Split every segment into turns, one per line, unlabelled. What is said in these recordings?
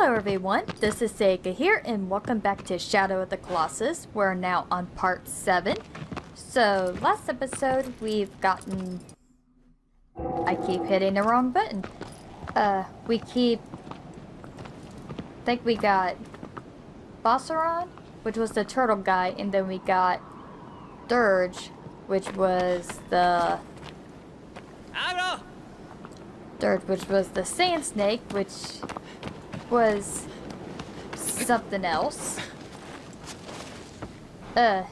Hello everyone, this is Seika here and welcome back to Shadow of the Colossus. We're now on part 7. So last episode we've gotten... I keep hitting the wrong button. I think we got Bossaron, which was the turtle guy, and then we got Dirge, which was the... sand snake, which was something else. It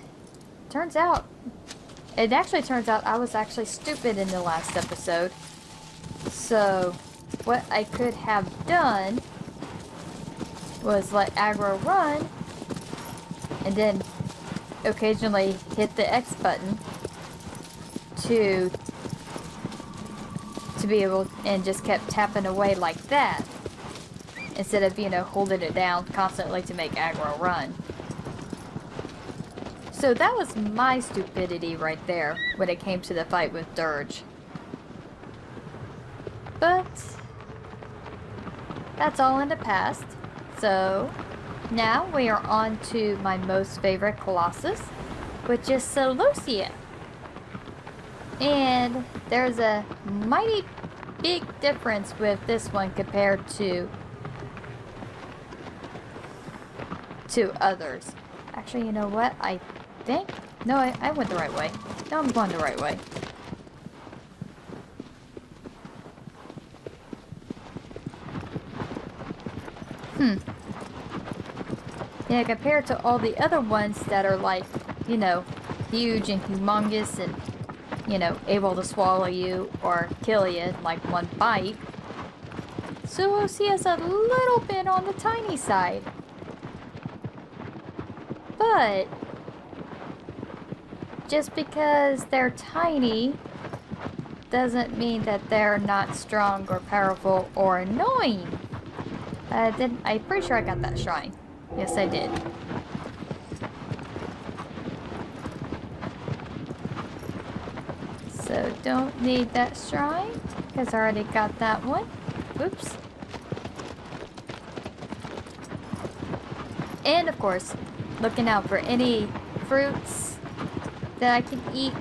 actually turns out I was actually stupid in the last episode. So, what I could have done was let aggro run, and then occasionally hit the X button to be able, and just kept tapping away like that instead of, you know, holding it down constantly to make aggro run. So that was my stupidity right there when it came to the fight with Dirge. But that's all in the past. So now we are on to my most favorite Colossus, which is Celosia. And there's a mighty big difference with this one compared to others. Actually, you know what? I think... No, I went the right way. No, I'm going the right way. Yeah, compared to all the other ones that are like, you know, huge and humongous and, you know, able to swallow you or kill you in like one bite, Celosia is a little bit on the tiny side. But just because they're tiny doesn't mean that they're not strong or powerful or annoying. I'm pretty sure I got that shrine. Yes, I did. So don't need that shrine because I already got that one. Oops. And of course, looking out for any fruits that I can eat,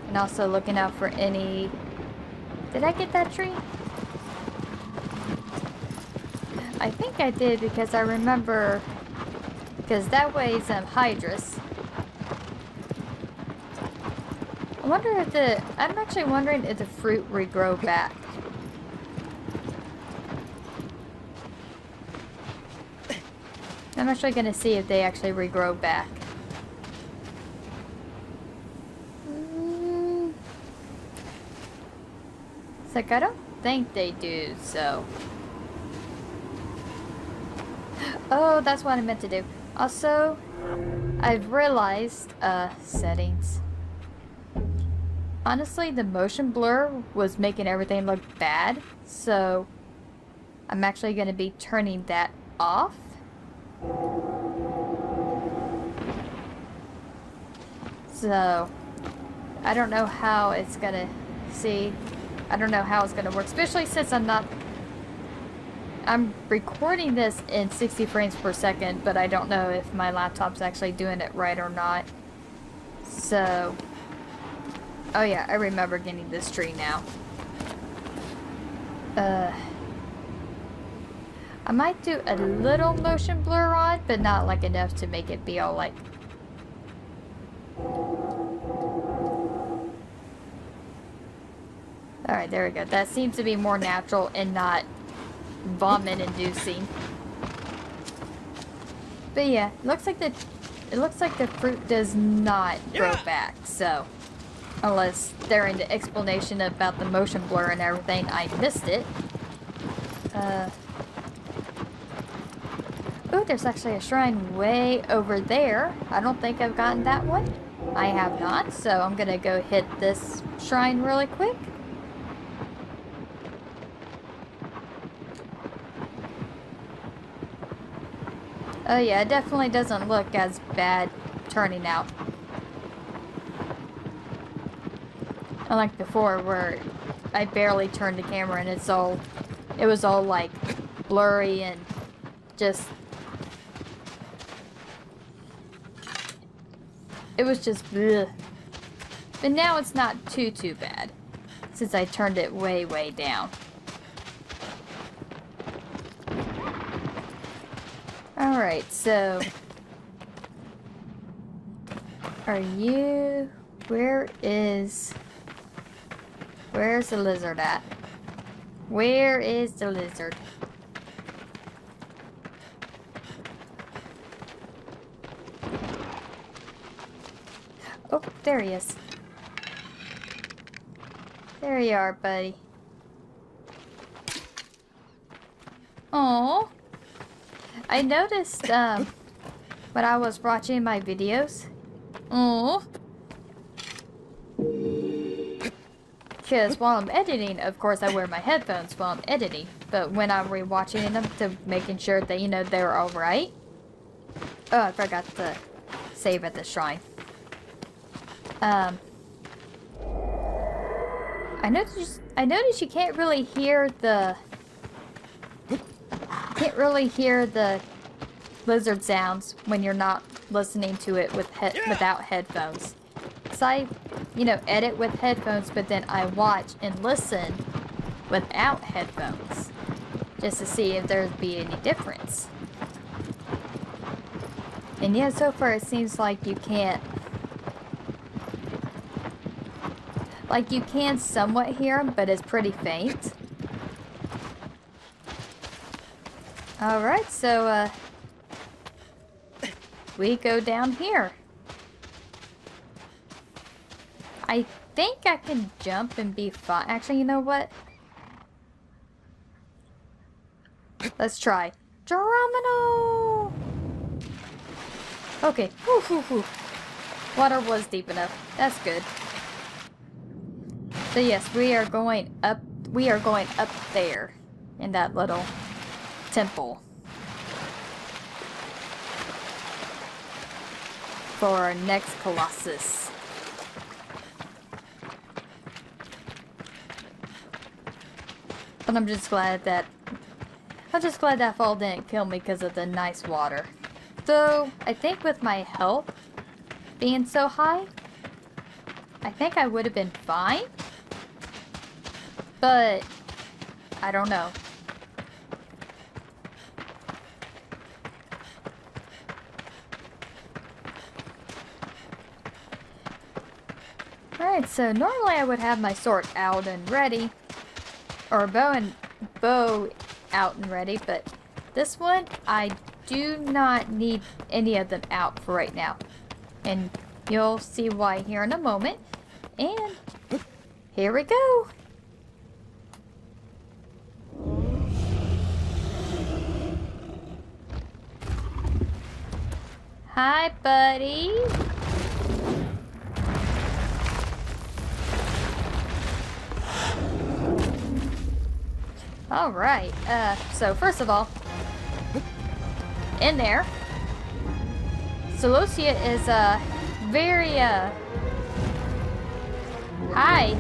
and also looking out for any... Did I get that tree? I think I did because I remember, because that weighs Hydrus. I wonder if I'm actually wondering if the fruit regrow back. I'm actually going to see if they actually regrow back. It's like, I don't think they do, so... Oh, that's what I meant to do. Also, I've realized, settings. Honestly, the motion blur was making everything look bad, so I'm actually going to be turning that off. So, I don't know how it's gonna I don't know how it's gonna work, especially since I'm recording this in 60 frames per second, but I don't know if my laptop's actually doing it right or not. So, oh yeah, I remember getting this tree now. I might do a little motion blur on, but not like enough to make it be all like... Alright, there we go. That seems to be more natural and not vomit-inducing. But yeah, it looks like the fruit does not grow back, so... Unless during the explanation about the motion blur and everything, I missed it. Oh, there's actually a shrine way over there. I don't think I've gotten that one. I have not, so I'm gonna go hit this shrine really quick. Oh yeah, it definitely doesn't look as bad turning out. Unlike before where I barely turned the camera and it was all like blurry and just... It was just bleh. But now it's not too bad. Since I turned it way down. Alright, so... Are you... Where's the lizard at? Where is the lizard? Oh, there he is. There you are, buddy. Oh, I noticed when I was watching my videos. Oh, because while I'm editing, of course, I wear my headphones while I'm editing. But when I'm rewatching them to making sure that, you know, they're all right. Oh, I forgot to save at the shrine. I noticed you can't really hear the lizard sounds when you're not listening to it without headphones. So I, you know, edit with headphones, but then I watch and listen without headphones just to see if there'd be any difference. And yeah, so far it seems like you can't. Like, you can somewhat hear them, but it's pretty faint. Alright, so, we go down here. I think I can jump and be fine. Actually, you know what? Let's try. Geronimo! Okay. Whew, whew, whew. Water was deep enough. That's good. So yes, we are going up there in that little temple for our next Colossus. But I'm just glad that fall didn't kill me because of the nice water. Though I think with my health being so high, I think I would have been fine. But I don't know. Alright, so normally I would have my sword out and ready. Or bow out and ready, but this one I do not need any of them out for right now. And you'll see why here in a moment. And here we go. Hi, buddy. All right. So first of all, in there, Celosia is very hi.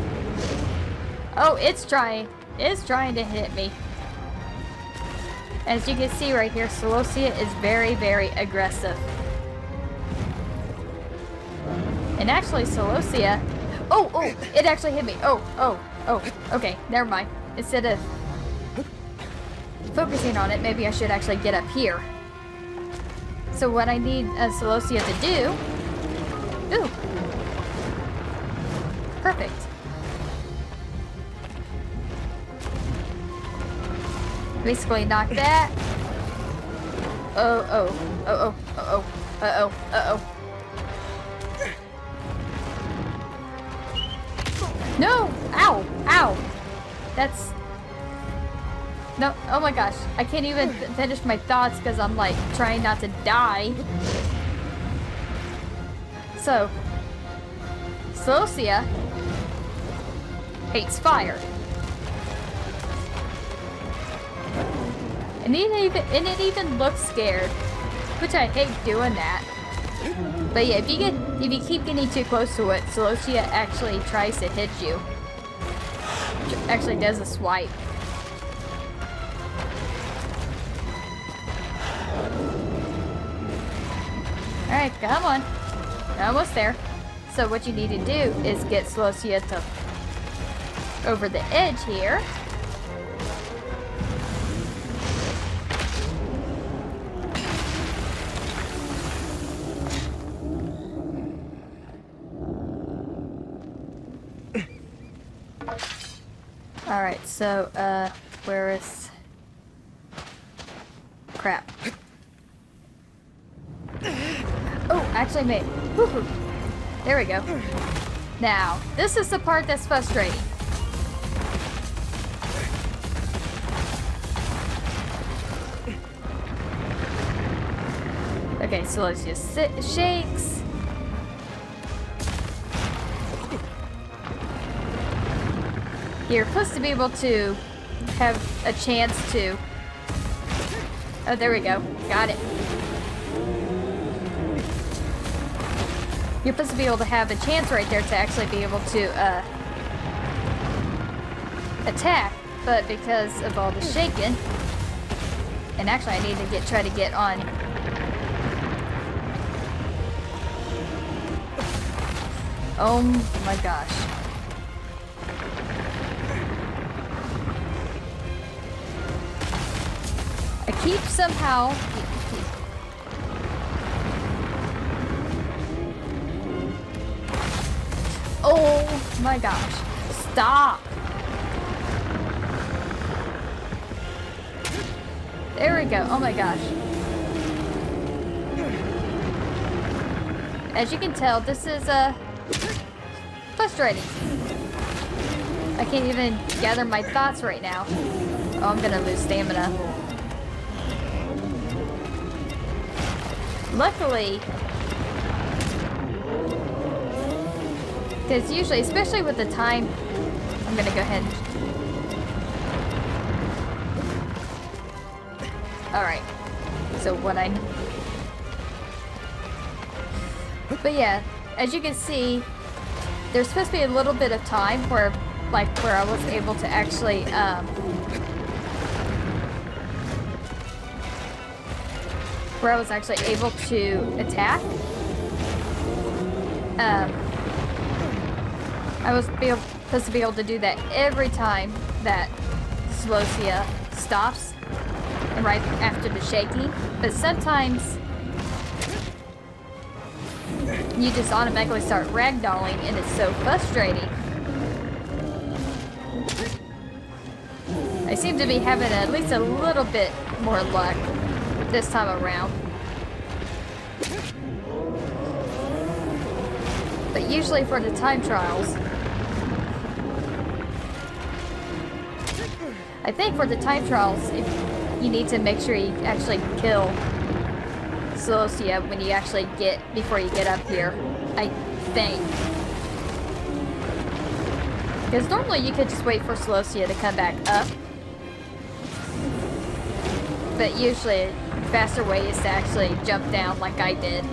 Oh, it's trying to hit me. As you can see right here, Celosia is very aggressive. And actually, Celosia... Oh, it actually hit me. Oh, okay, never mind. Instead of focusing on it, maybe I should actually get up here. So what I need Celosia to do... Ooh. Perfect. Basically knock that. Uh-oh. No! Ow! That's... No, oh my gosh. I can't even finish my thoughts because I'm like trying not to die. So, Celosia hates fire. And it even looks scared, which I hate doing that. But yeah, if you keep getting too close to it, Celosia actually tries to hit you. Actually does a swipe. Alright, come on. Almost there. So what you need to do is get Celosia to over the edge here. Alright, so, where is... Crap. Oh, actually made... Woohoo! There we go. Now, this is the part that's frustrating. Okay, Celosia shakes. You're supposed to be able to have a chance to... Oh, there we go. Got it. You're supposed to be able to have a chance right there to actually be able to attack, but because of all the shaking, and actually I need to try to get on. Oh my gosh. I keep somehow... Oh my gosh. Stop. There we go. Oh my gosh. As you can tell, this is frustrating. I can't even gather my thoughts right now. Oh, I'm gonna lose stamina. Luckily, because usually, especially with the time, I'm gonna go ahead. Alright. So what But yeah, as you can see, there's supposed to be a little bit of time where, like, where I was able to actually, where I was actually able to attack. I was supposed to be able to do that every time that Celosia stops, and right after the shaking. But sometimes you just automatically start ragdolling, and it's so frustrating. I seem to be having at least a little bit more luck this time around. But usually for the time trials, I think for the time trials, if you need to make sure you actually kill Celosia when you actually before you get up here, I think. Because normally you could just wait for Celosia to come back up. But usually a faster way is to actually jump down like I did.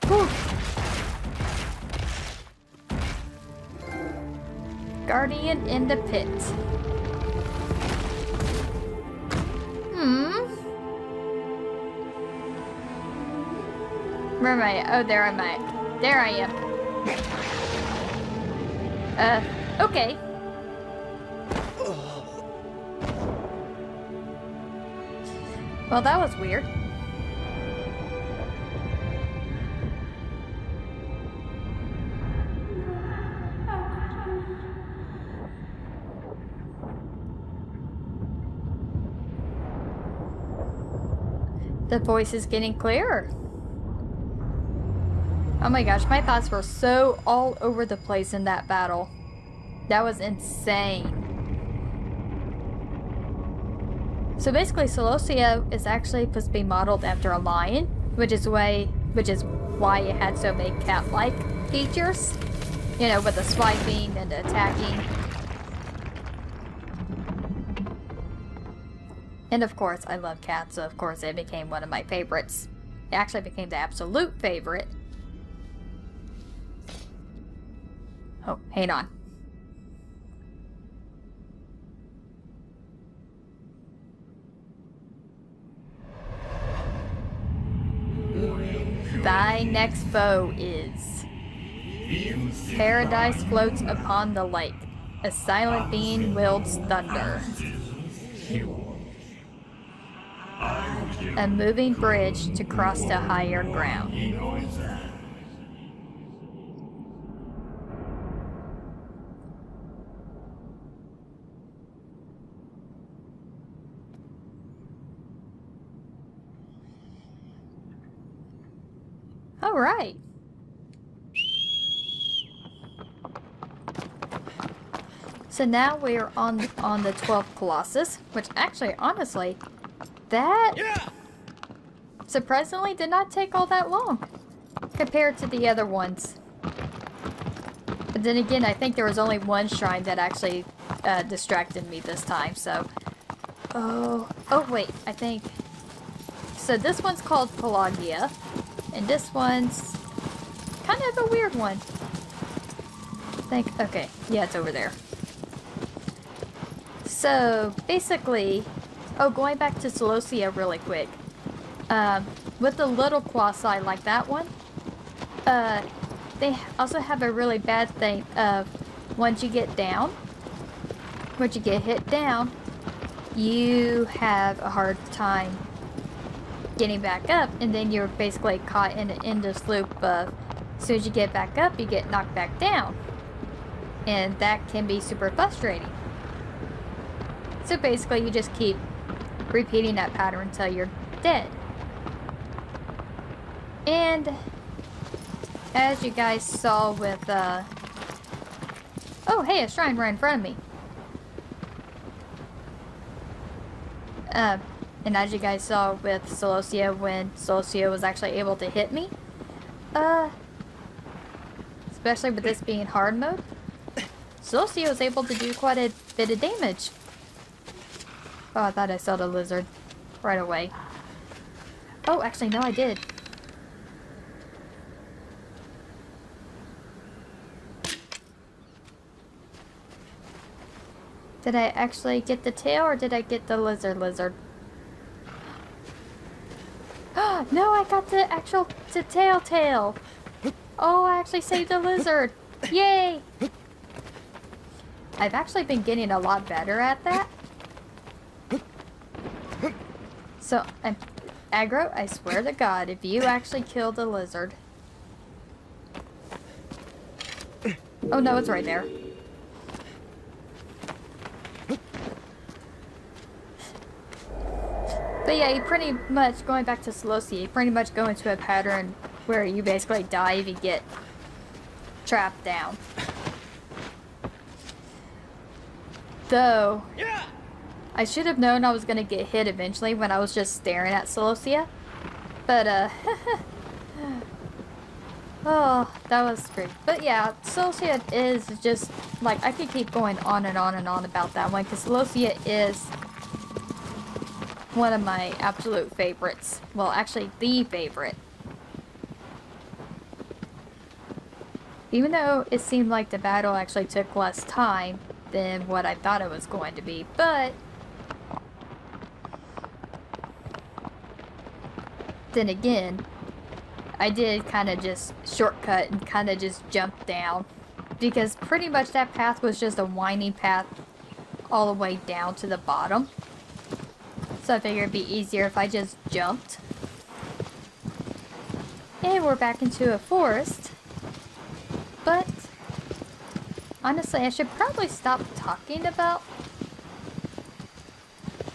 Whew. Guardian in the pit. Where am I? Oh, there am I. There I am. Okay. Well, that was weird. The voice is getting clearer. Oh my gosh, my thoughts were so all over the place in that battle. That was insane. So basically, Celosia is actually supposed to be modeled after a lion, which is why it had so many cat-like features. You know, with the swiping and the attacking. And of course, I love cats, so of course it became one of my favorites. It actually became the absolute favorite. Oh, hang on. Thy next foe is. Paradise floats upon the lake. A silent being wields thunder. A moving bridge to cross to higher ground. All right. So now we're on the 12th Colossus, which actually, honestly, that surprisingly did not take all that long compared to the other ones. But then again, I think there was only one shrine that actually distracted me this time, so... Oh wait, I think... So this one's called Pelagia, and this one's kind of a weird one. I think, okay, yeah, it's over there. So, basically, going back to Celosia really quick. With the little Colossi like that one, they also have a really bad thing of once you get hit down, you have a hard time getting back up, and then you're basically caught in an endless loop of as soon as you get back up, you get knocked back down. And that can be super frustrating. So basically, you just keep repeating that pattern until you're dead. And as you guys saw with, oh, hey, a shrine right in front of me. And as you guys saw with Celosia, when Celosia was actually able to hit me, especially with this being hard mode, Celosia was able to do quite a bit of damage. Oh, I thought I saw the lizard right away. Oh, actually, no, I did. Did I actually get the tail, or did I get the lizard? No, I got the actual tail. Oh, I actually saved the lizard. Yay! I've actually been getting a lot better at that. So, Aggro, I swear to God, if you actually kill the lizard... Oh no, it's right there. But yeah, you pretty much, going back to Celosia, you pretty much go into a pattern where you basically die if you get trapped down. Though, I should have known I was going to get hit eventually when I was just staring at Celosia. But, oh, that was great. But yeah, Celosia is just, like, I could keep going on and on and on about that one, because Celosia is one of my absolute favorites. Well, actually, the favorite. Even though it seemed like the battle actually took less time than what I thought it was going to be, but then again, I did kind of just shortcut and kind of just jump down, because pretty much that path was just a winding path all the way down to the bottom. So I figured it'd be easier if I just jumped. And we're back into a forest. But honestly, I should probably stop talking about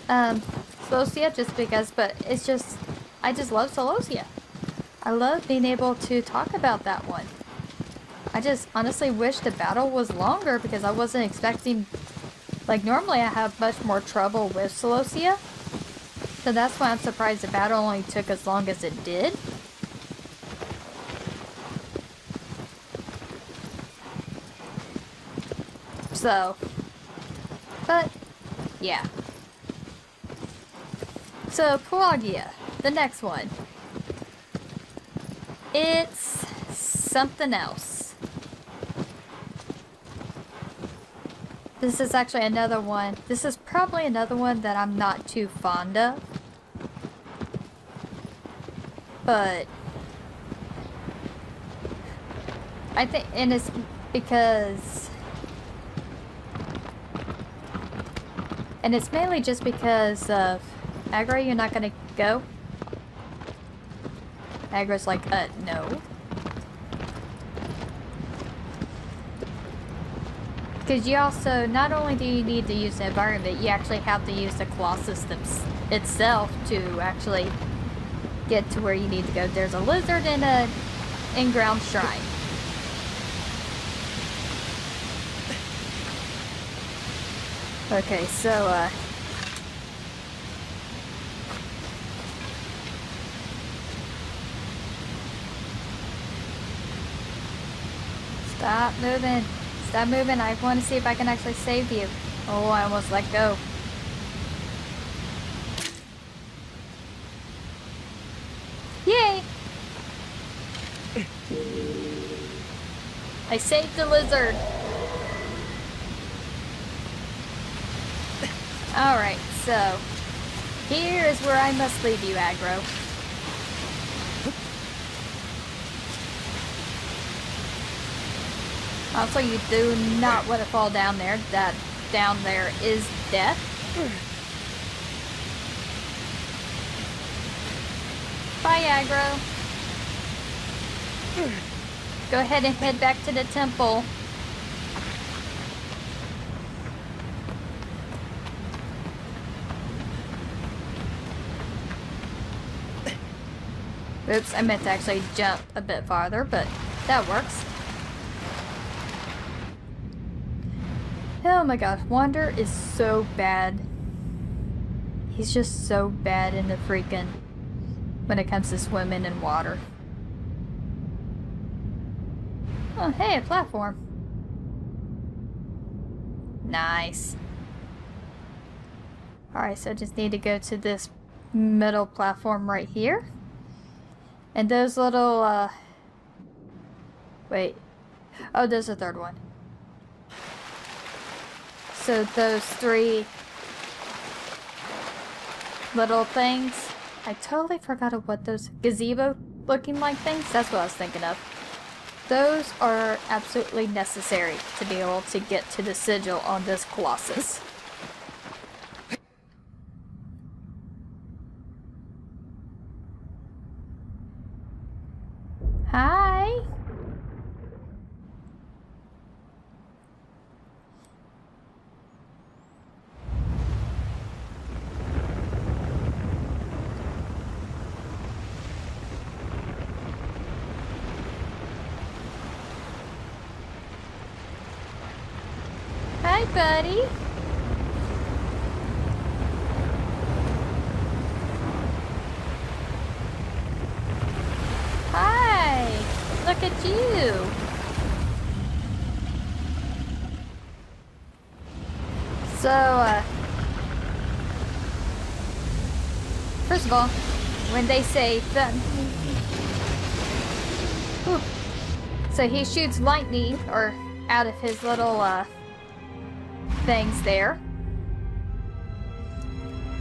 Celosia just because, but it's just, I just love Celosia. I love being able to talk about that one. I just honestly wish the battle was longer, because I wasn't expecting, like, normally I have much more trouble with Celosia. So that's why I'm surprised the battle only took as long as it did. So, but, yeah. So, Pelagia, the next one. It's something else. This is actually another one. This is probably another one that I'm not too fond of. But I think, and it's because... And it's mainly just because of... Aggro, you're not gonna go? Aggro's like, no. Because you also, not only do you need to use the environment, you actually have to use the Colossus itself to actually get to where you need to go. There's a lizard and a in-ground shrine. Okay, so, Stop moving. Stop moving. I want to see if I can actually save you. Oh, I almost let go. Yay! I saved the lizard. Alright, so here is where I must leave you, Aggro. Also, you do not want to fall down there. That down there is death. Bye, Aggro. Go ahead and head back to the temple. Oops, I meant to actually jump a bit farther, but that works. Oh my gosh, Wander is so bad. He's just so bad in the freaking... when it comes to swimming in water. Oh, hey, a platform. Nice. Alright, so I just need to go to this middle platform right here. And those little, wait. Oh, there's a third one. So those three little things. I totally forgot of what those gazebo looking like things. That's what I was thinking of. Those are absolutely necessary to be able to get to the sigil on this Colossus. Hi. Hi, buddy. Hi. Look at you. So, first of all, when they say that... Whew. So he shoots lightning, or out of his little, things there.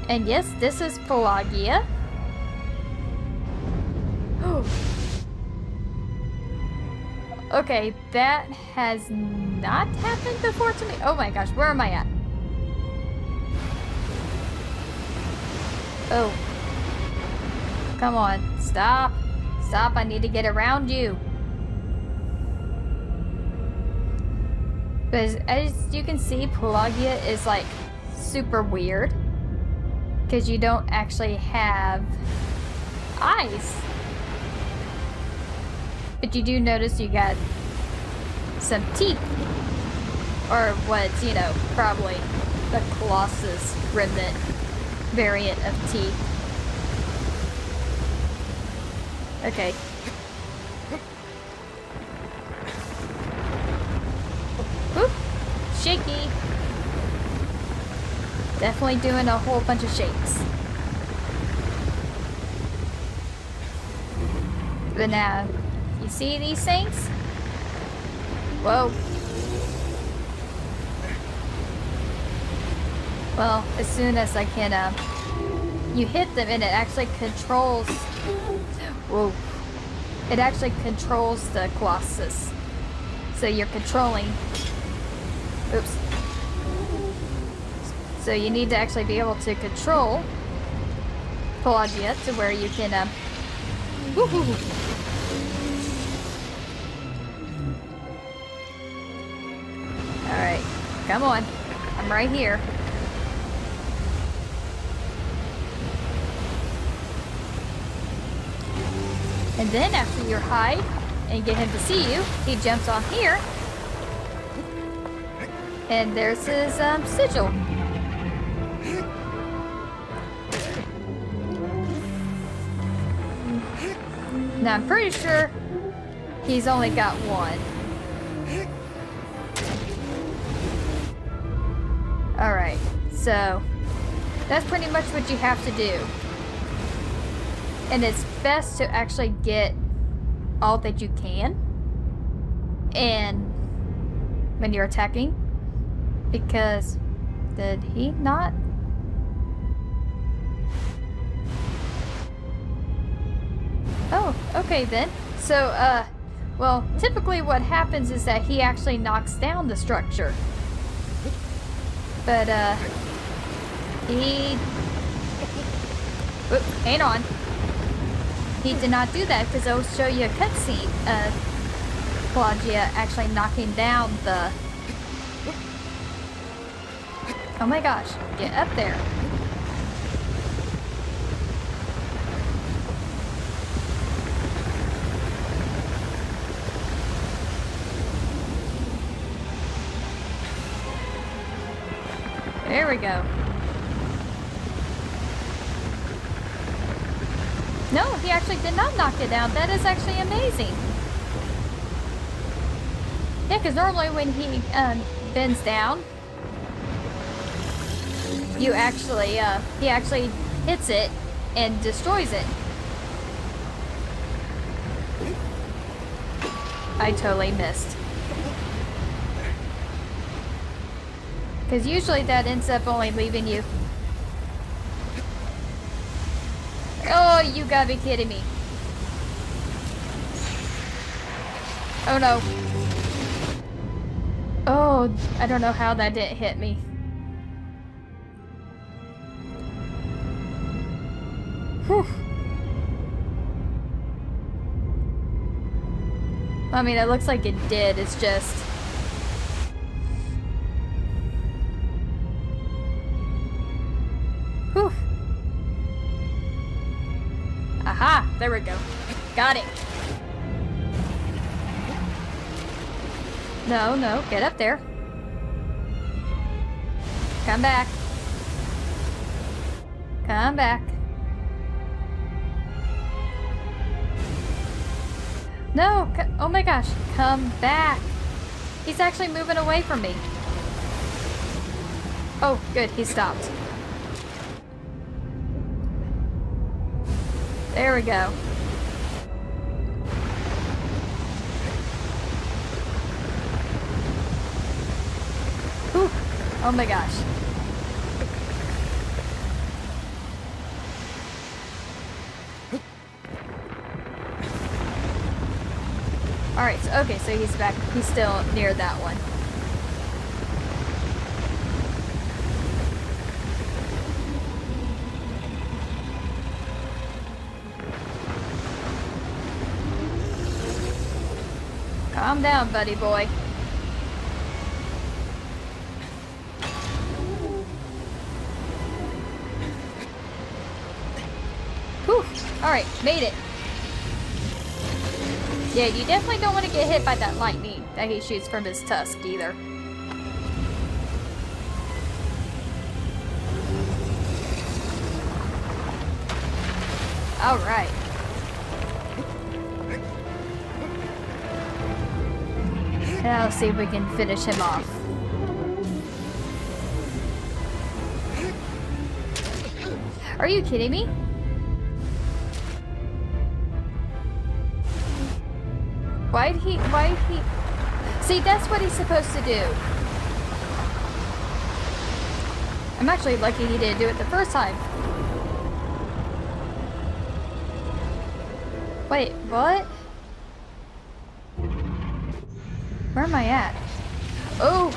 And yes, this is Pelagia. Okay, that has not happened before to me. Oh my gosh, where am I at? Oh. Come on, stop. Stop, I need to get around you. Because as you can see, Pelagia is like super weird. Because you don't actually have eyes. But you do notice you got some teeth. Or what's, you know, probably the Colossus remnant variant of teeth. Okay. Whoop! Shaky! Definitely doing a whole bunch of shakes. But now, you see these things? Whoa. Well, as soon as I can, you hit them and it actually controls... Whoa. It actually controls the Colossus. So you're controlling. Oops. So you need to actually be able to control Celosia to where you can, woohoo! Alright, come on. I'm right here. And then after you hide and get him to see you, he jumps on here. And there's his sigil. Now I'm pretty sure he's only got one. Alright, so that's pretty much what you have to do. And it's best to actually get all that you can and when you're attacking, because did he not? Oh, okay then. So, well, typically what happens is that he actually knocks down the structure. But, Oop, hang on. He did not do that because I'll show you a cutscene of Celosia actually knocking down the... Oh my gosh, get up there. There we go. No, he actually did not knock it down. That is actually amazing. Yeah, because normally when he bends down, you actually, he actually hits it and destroys it. I totally missed. Because usually that ends up only leaving you. Oh, you gotta be kidding me. Oh no. Oh, I don't know how that didn't hit me. Whew. I mean, it looks like it did. It's just... Whew. Aha! There we go. Got it. No, no. Get up there. Come back. Come back. No! Oh my gosh. Come back. He's actually moving away from me. Oh, good. He stopped. There we go. Whew. Oh my gosh. Alright, so, okay, so he's back. He's still near that one. Calm down, buddy boy. Whew. Alright, made it. Yeah, you definitely don't want to get hit by that lightning that he shoots from his tusk either. Alright. Now let's see if we can finish him off. Are you kidding me? Why'd he... See, that's what he's supposed to do. I'm actually lucky he didn't do it the first time. Wait, what? Where am I at? Oh!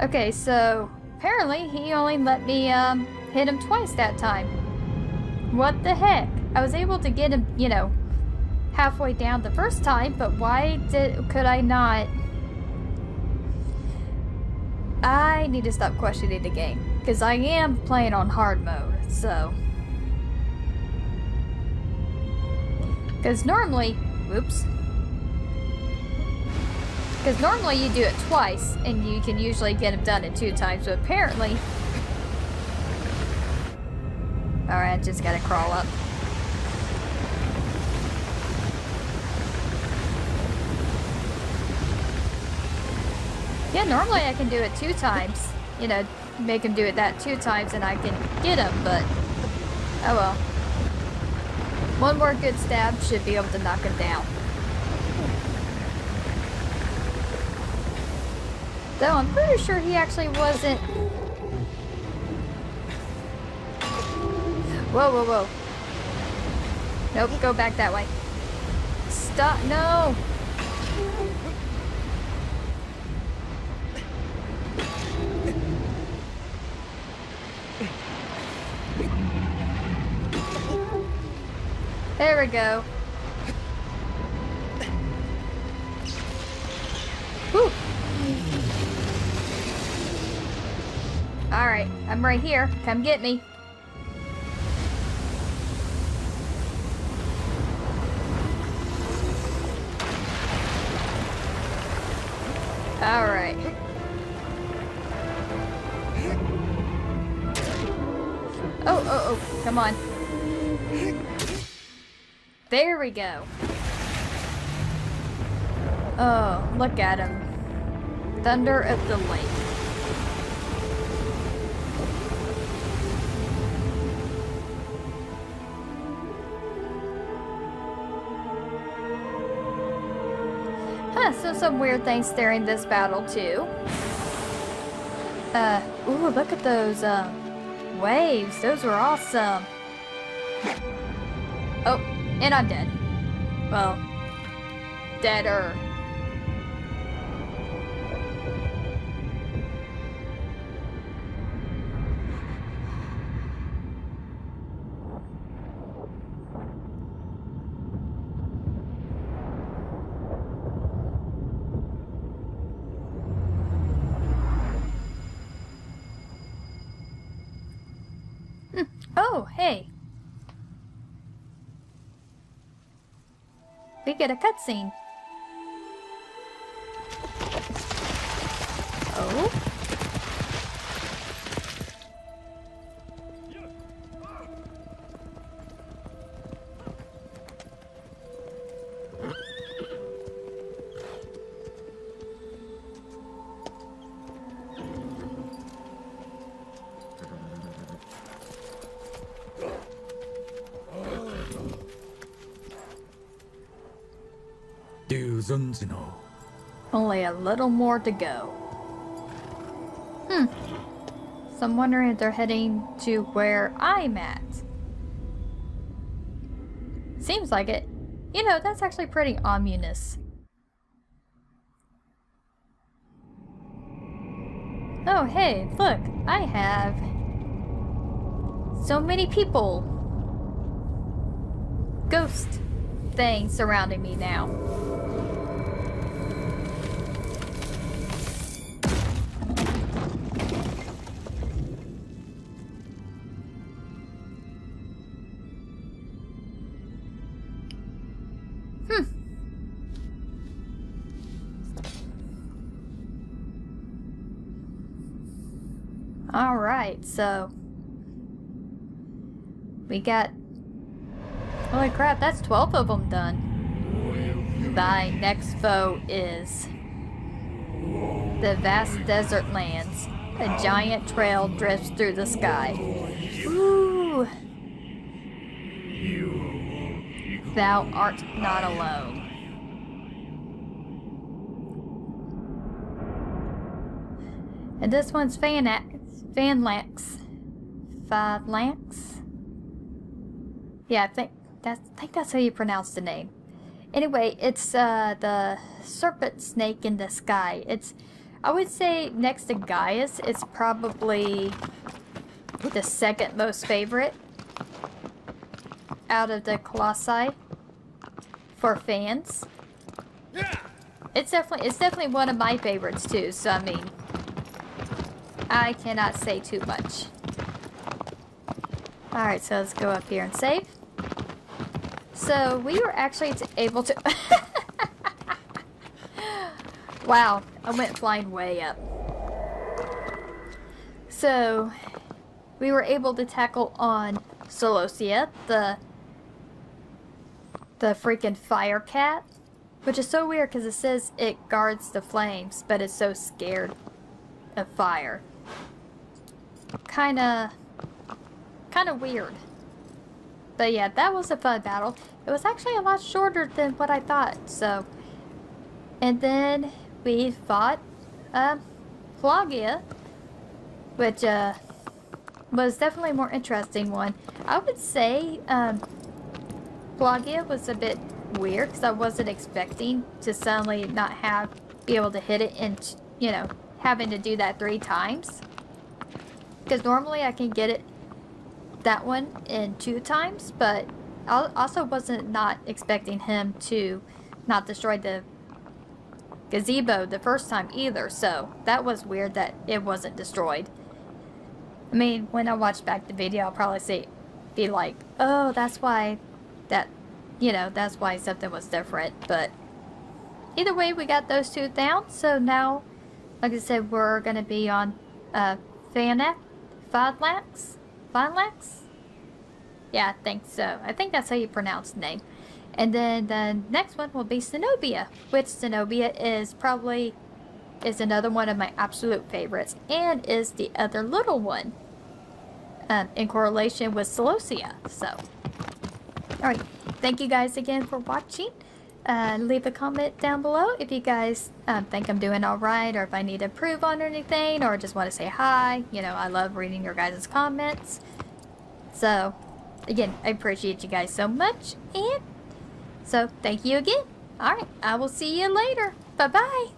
Okay, so apparently he only let me hit him twice that time. What the heck? I was able to get him, you know, halfway down the first time, but why could I not? I need to stop questioning the game, because I am playing on hard mode, so. Because normally, whoops. Because normally you do it twice, and you can usually get them done in 2 times, but apparently. Alright, I just gotta crawl up. Yeah, normally I can do it 2 times. You know, make him do it that 2 times and I can get him, but oh well. One more good stab should be able to knock him down. Though I'm pretty sure he actually wasn't. Whoa, whoa, whoa. Nope, go back that way. Stop, no! There we go. Whew. Alright, I'm right here. Come get me. Alright. Oh, come on. There we go. Oh, look at him. Thunder of the Lake. Huh, so some weird things during this battle too. Ooh, look at those, waves. Those were awesome. Oh, and I'm dead. Well, deader. Oh, hey. We get a cutscene. Oh? Only a little more to go. So I'm wondering if they're heading to where I'm at. Seems like it. You know, that's actually pretty ominous. Oh, hey, look. I have so many people. Ghost things surrounding me now. Alright, so we got, holy crap, that's 12 of them done. Thy next foe is the vast desert lands. A giant trail drifts through the sky. Ooh. Thou art not alone. And this one's Phalanx. Yeah, I think that's how you pronounce the name. Anyway, it's the serpent snake in the sky. It's, I would say, next to Gaius, it's probably the second most favorite out of the Colossi for fans. It's definitely one of my favorites too, so I mean, I cannot say too much. Alright, so let's go up here and save. So we were actually able to... Wow, I went flying way up. So we were able to tackle on Celosia, the freaking fire cat. Which is so weird because it says it guards the flames, but it's so scared of fire. Kinda weird. But yeah, that was a fun battle. It was actually a lot shorter than what I thought, so. And then we fought Pelagia, which was definitely a more interesting one. I would say Pelagia was a bit weird because I wasn't expecting to suddenly not be able to hit it and, you know, having to do that 3 times. Because normally I can get it, that one, in 2 times, but I also wasn't not expecting him to not destroy the gazebo the first time either, so that was weird that it wasn't destroyed. I mean, when I watch back the video, I'll probably be like, oh, that's why that, you know, that's why something was different. But either way, we got those 2 down. So now, like I said, we're going to be on Phalanx? Yeah, I think so. I think that's how you pronounce the name. And then the next one will be Zenobia, which Zenobia is another one of my absolute favorites, and is the other little one in correlation with Celosia. So, alright, thank you guys again for watching. Leave a comment down below if you guys think I'm doing alright, or if I need to improve on anything, or just want to say hi. You know, I love reading your guys' comments. So, again, I appreciate you guys so much, and so thank you again. Alright, I will see you later. Bye-bye.